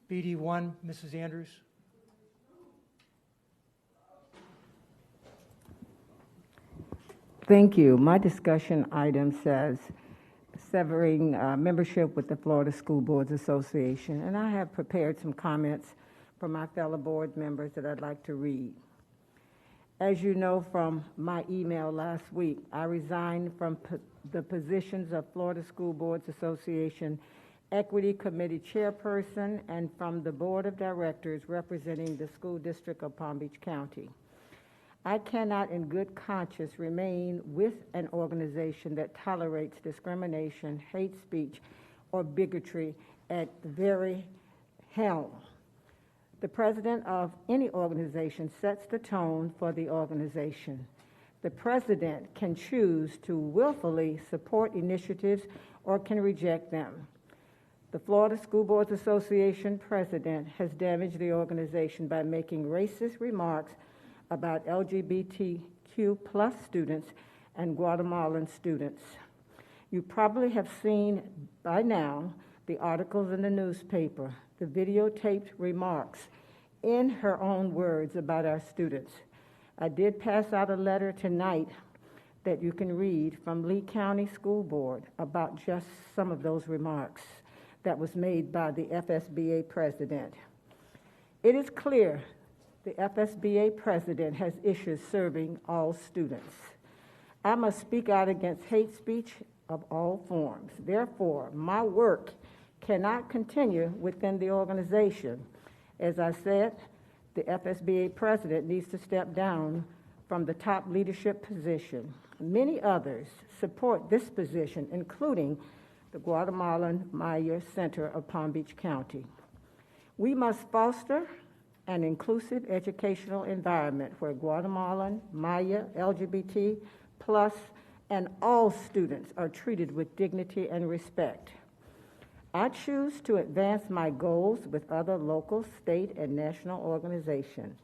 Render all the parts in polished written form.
BD1, Mrs. Andrews. Thank you. My discussion item says severing membership with the Florida School Boards Association, and I have prepared some comments from my fellow board members that I'd like to read. As you know from my email last week, I resigned from the positions of Florida School Boards Association Equity Committee Chairperson and from the Board of Directors representing the School District of Palm Beach County. I cannot in good conscience remain with an organization that tolerates discrimination, hate speech, or bigotry at the very helm. The president of any organization sets the tone for the organization. The president can choose to willfully support initiatives or can reject them. The Florida School Boards Association president has damaged the organization by making racist remarks about LGBTQ plus students and Guatemalan students. You probably have seen by now the articles in the newspaper, the videotaped remarks in her own words about our students. I did pass out a letter tonight that you can read from Lee County School Board about just some of those remarks that was made by the FSBA president. It is clear the FSBA president has issues serving all students. I must speak out against hate speech of all forms. Therefore, my work cannot continue within the organization. As I said, the FSBA president needs to step down from the top leadership position. Many others support this position, including the Guatemalan Maya Center of Palm Beach County. We must foster an inclusive educational environment where Guatemalan, Maya, LGBT, plus, and all students are treated with dignity and respect. I choose to advance my goals with other local, state, and national organizations.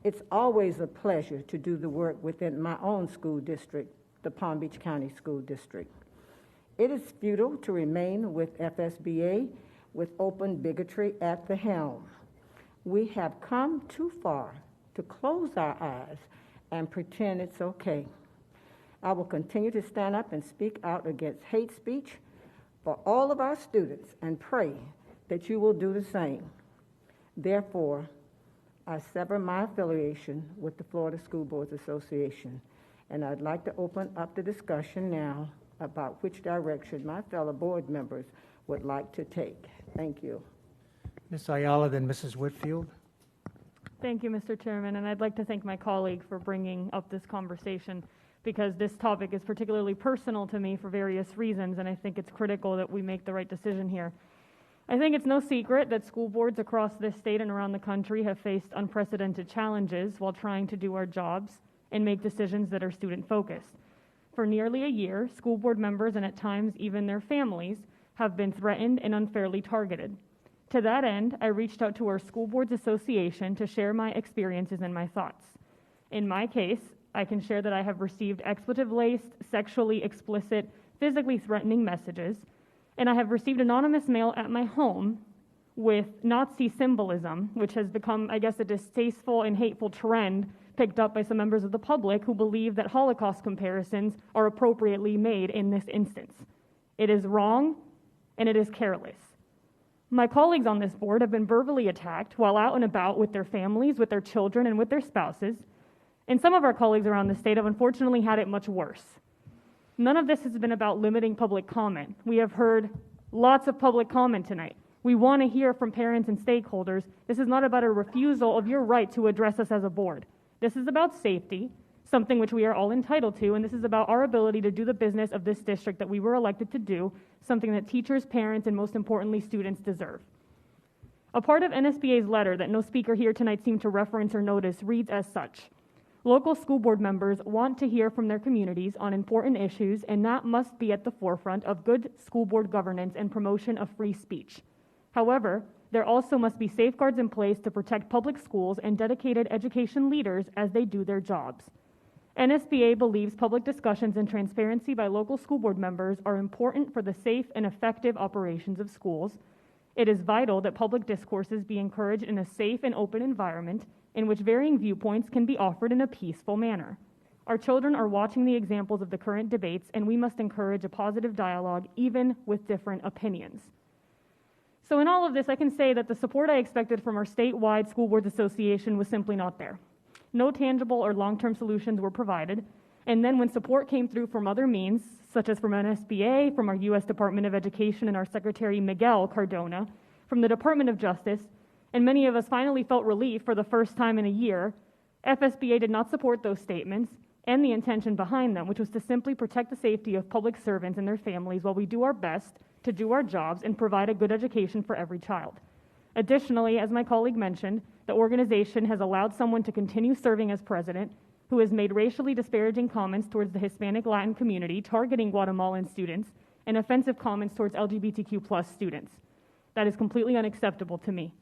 It's always a pleasure to do the work within my own school district, the Palm Beach County School District. It is futile to remain with FSBA with open bigotry at the helm. We have come too far to close our eyes and pretend it's okay. I will continue to stand up and speak out against hate speech for all of our students and pray that you will do the same. Therefore, I sever my affiliation with the Florida School Boards Association, and I'd like to open up the discussion now about which direction my fellow board members would like to take. Thank you. Ms. Ayala, then Mrs. Whitfield. Thank you, Mr. Chairman, and I'd like to thank my colleague for bringing up this conversation because this topic is particularly personal to me for various reasons, and I think it's critical that we make the right decision here. I think it's no secret that school boards across this state and around the country have faced unprecedented challenges while trying to do our jobs and make decisions that are student-focused. For nearly a year, school board members and at times even their families have been threatened and unfairly targeted. To that end, I reached out to our School Boards Association to share my experiences and my thoughts. In my case, I can share that I have received expletive-laced, sexually explicit, physically threatening messages, and I have received anonymous mail at my home with Nazi symbolism, which has become, I guess, a distasteful and hateful trend picked up by some members of the public who believe that Holocaust comparisons are appropriately made in this instance. It is wrong, and it is careless. My colleagues on this board have been verbally attacked while out and about with their families, with their children, and with their spouses, and some of our colleagues around the state have unfortunately had it much worse. None of this has been about limiting public comment. We have heard lots of public comment tonight. We want to hear from parents and stakeholders. This is not about a refusal of your right to address us as a board. This is about safety, something which we are all entitled to, and this is about our ability to do the business of this district that we were elected to do, something that teachers, parents, and most importantly, students deserve. A part of NSBA's letter that no speaker here tonight seemed to reference or notice reads as such: local school board members want to hear from their communities on important issues, and that must be at the forefront of good school board governance and promotion of free speech. However, there also must be safeguards in place to protect public schools and dedicated education leaders as they do their jobs. NSBA believes public discussions and transparency by local school board members are important for the safe and effective operations of schools, It is vital that public discourses be encouraged in a safe and open environment in which varying viewpoints can be offered in a peaceful manner. Our children are watching the examples of the current debates, and we must encourage a positive dialogue even with different opinions. So in all of this, I can say that the support I expected from our statewide School Boards Association was simply not there. No tangible or long-term solutions were provided, and then when support came through from other means, such as from NSBA, from our U.S. Department of Education and our Secretary Miguel Cardona, from the Department of Justice, and many of us finally felt relief for the first time in a year, FSBA did not support those statements and the intention behind them, which was to simply protect the safety of public servants and their families while we do our best to do our jobs and provide a good education for every child. Additionally, as my colleague mentioned, the organization has allowed someone to continue serving as president who has made racially disparaging comments towards the Hispanic Latin community, targeting Guatemalan students, and offensive comments towards LGBTQ+ students. That is completely unacceptable to me.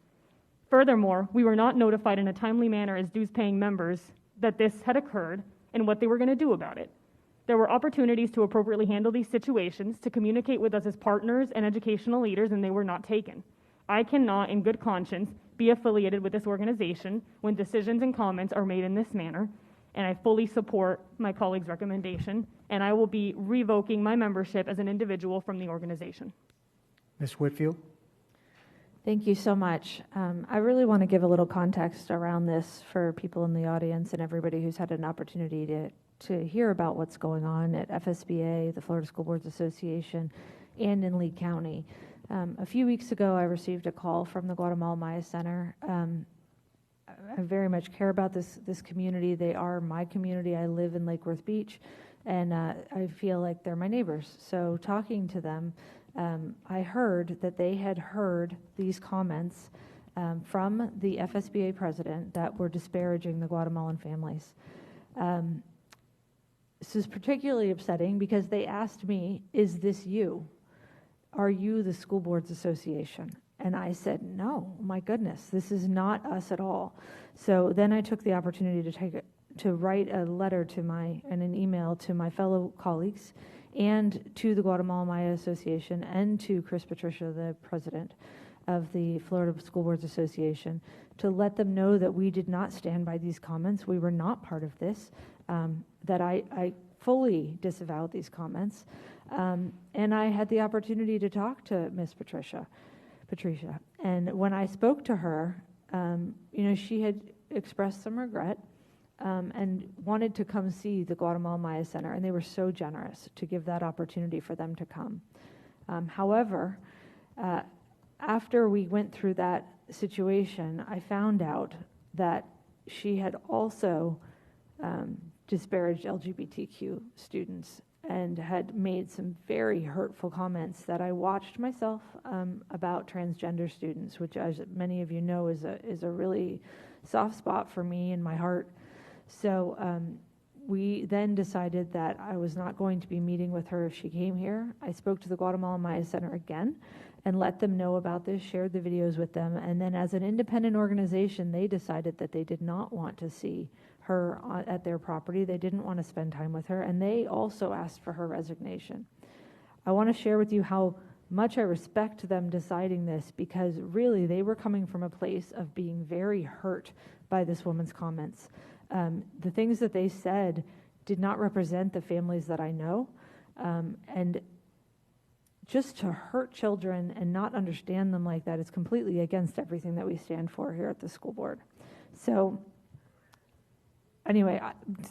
Furthermore, we were not notified in a timely manner as dues-paying members that this had occurred and what they were going to do about it. There were opportunities to appropriately handle these situations, to communicate with us as partners and educational leaders, and they were not taken. I cannot, in good conscience, be affiliated with this organization when decisions and comments are made in this manner, and I fully support my colleague's recommendation, and I will be revoking my membership as an individual from the organization. Ms. Whitfield? Thank you so much. I really want to give a little context around this for people in the audience and everybody who's had an opportunity to hear about what's going on at FSBA, the Florida School Boards Association, and in Lee County. A few weeks ago, I received a call from the Guatemala Maya Center. I very much care about this community. They are my community. I live in Lake Worth Beach, and I feel like they're my neighbors. So talking to them, I heard that they had heard these comments from the FSBA president that were disparaging the Guatemalan families. This is particularly upsetting because they asked me, "Is this you? Are you the School Boards Association?" And I said, "No, my goodness, this is not us at all." So then I took the opportunity to write a letter and an email to my fellow colleagues and to the Guatemala Maya Association and to Chris Patricca, the president of the Florida School Boards Association, to let them know that we did not stand by these comments. We were not part of this, that I fully disavowed these comments. And I had the opportunity to talk to Ms. Patricia. And when I spoke to her, she had expressed some regret and wanted to come see the Guatemala Maya Center, and they were so generous to give that opportunity for them to come. However, after we went through that situation, I found out that she had also disparaged LGBTQ students and had made some very hurtful comments that I watched myself about transgender students, which, as many of you know, is a really soft spot for me in my heart. So we then decided that I was not going to be meeting with her if she came here. I spoke to the Guatemala Maya Center again and let them know about this, shared the videos with them, and then as an independent organization, they decided that they did not want to see her at their property. They didn't want to spend time with her, and they also asked for her resignation. I want to share with you how much I respect them deciding this, because really they were coming from a place of being very hurt by this woman's comments. The things that they said did not represent the families that I know, and just to hurt children and not understand them like that is completely against everything that we stand for here at the school board. So anyway,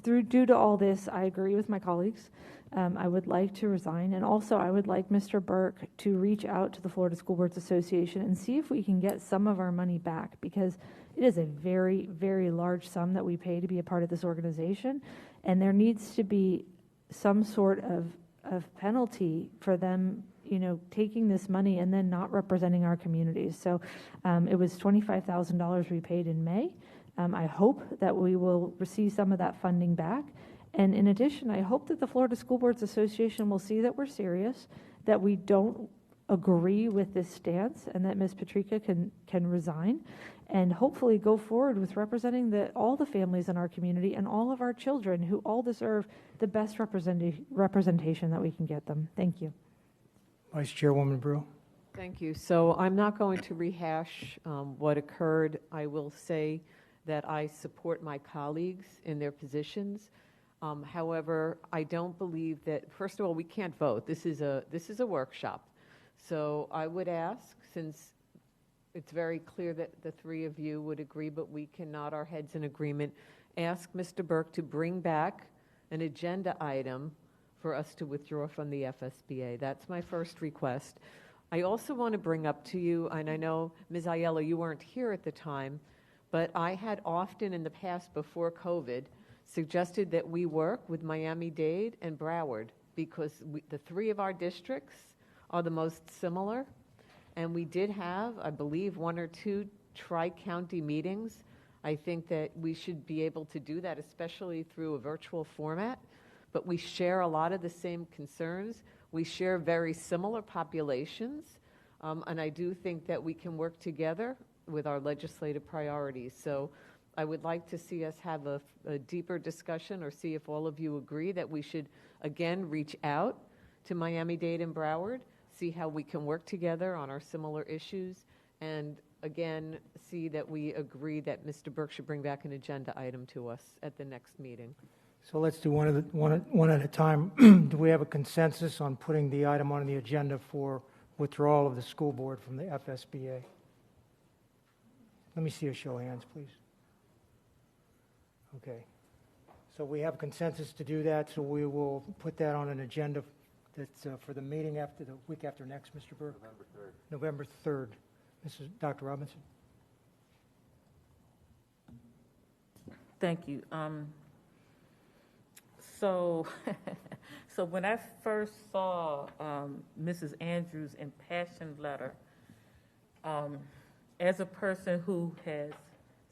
due to all this, I agree with my colleagues. I would like to resign, and also I would like Mr. Burke to reach out to the Florida School Boards Association and see if we can get some of our money back, because it is a very, very large sum that we pay to be a part of this organization, and there needs to be some sort of penalty for them, taking this money and then not representing our communities. So it was $25,000 we paid in May. I hope that we will receive some of that funding back. And in addition, I hope that the Florida School Boards Association will see that we're serious, that we don't agree with this stance, and that Ms. Patricca can resign, and hopefully go forward with representing all the families in our community and all of our children who all deserve the best representation that we can get them. Thank you. Vice Chairwoman Brew? Thank you. So I'm not going to rehash what occurred. I will say that I support my colleagues in their positions. However, I don't believe that, first of all, we can't vote. This is a workshop. So I would ask, since it's very clear that the three of you would agree, but we can nod our heads in agreement, ask Mr. Burke to bring back an agenda item for us to withdraw from the FSBA. That's my first request. I also want to bring up to you, and I know, Ms. Aiello, you weren't here at the time, but I had often in the past before COVID suggested that we work with Miami-Dade and Broward because the three of our districts are the most similar. And we did have, I believe, 1 or 2 tri-county meetings. I think that we should be able to do that, especially through a virtual format. But we share a lot of the same concerns. We share very similar populations. And I do think that we can work together with our legislative priorities. So I would like to see us have a deeper discussion, or see if all of you agree that we should, again, reach out to Miami-Dade and Broward, see how we can work together on our similar issues, and again, see that we agree that Mr. Burke should bring back an agenda item to us at the next meeting. So let's do one at a time. Do we have a consensus on putting the item on the agenda for withdrawal of the school board from the FSBA? Let me see a show of hands, please. Okay. So we have consensus to do that, so we will put that on an agenda that's for the meeting after the week after next, Mr. Burke? November 3rd. Dr. Robinson? Thank you. So when I first saw Mrs. Andrews' impassioned letter, as a person who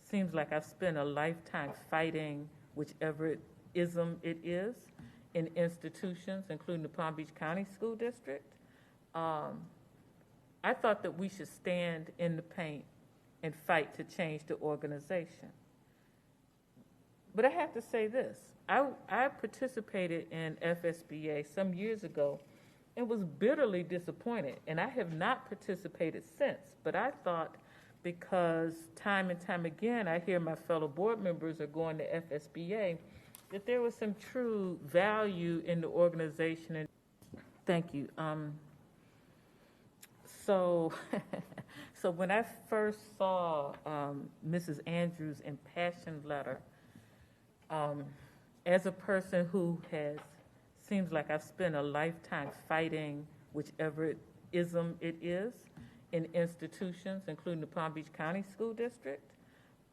seems like I've spent a lifetime fighting whichever ism it is in institutions, including the Palm Beach County School District, I thought that we should stand in the paint and fight to change the organization. But I have to say this. I participated in FSBA some years ago and was bitterly disappointed, and I have not participated since. But I thought, because time and time again I hear my fellow board members are going to FSBA, that there was some true value in the organization. And thank you. So when I first saw Mrs. Andrews' impassioned letter, as a person who seems like I've spent a lifetime fighting whichever ism it is in institutions, including the Palm Beach County School District,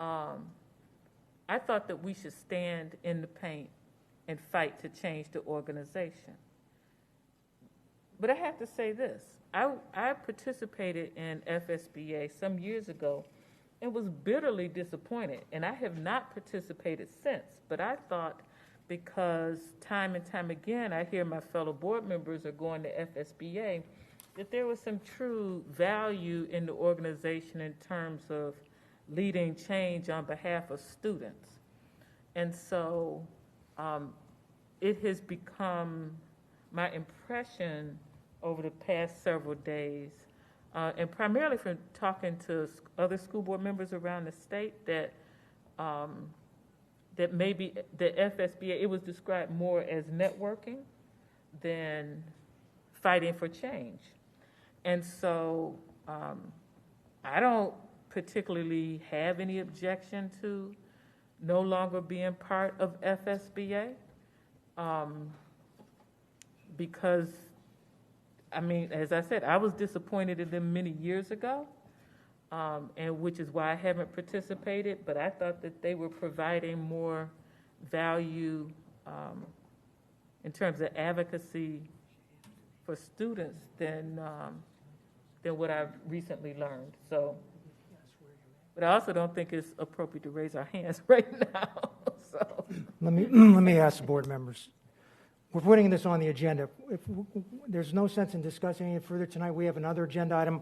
I thought that we should stand in the paint and fight to change the organization. But I have to say this. I participated in FSBA some years ago and was bitterly disappointed, and I have not participated since. But I thought, because time and time again I hear my fellow board members are going to FSBA, that there was some true value in the organization in terms of leading change on behalf of students. And so it has become my impression over the past several days, and primarily from talking to other school board members around the state, that that maybe the FSBA, it was described more as networking than fighting for change. And so I don't particularly have any objection to no longer being part of FSBA, because, I mean, as I said, I was disappointed in them many years ago, and which is why I haven't participated, but I thought that they were providing more value in terms of advocacy for students than what I've recently learned. So, but I also don't think it's appropriate to raise our hands right now. So Let me ask the board members. We're putting this on the agenda. If there's no sense in discussing it further tonight, we have another agenda item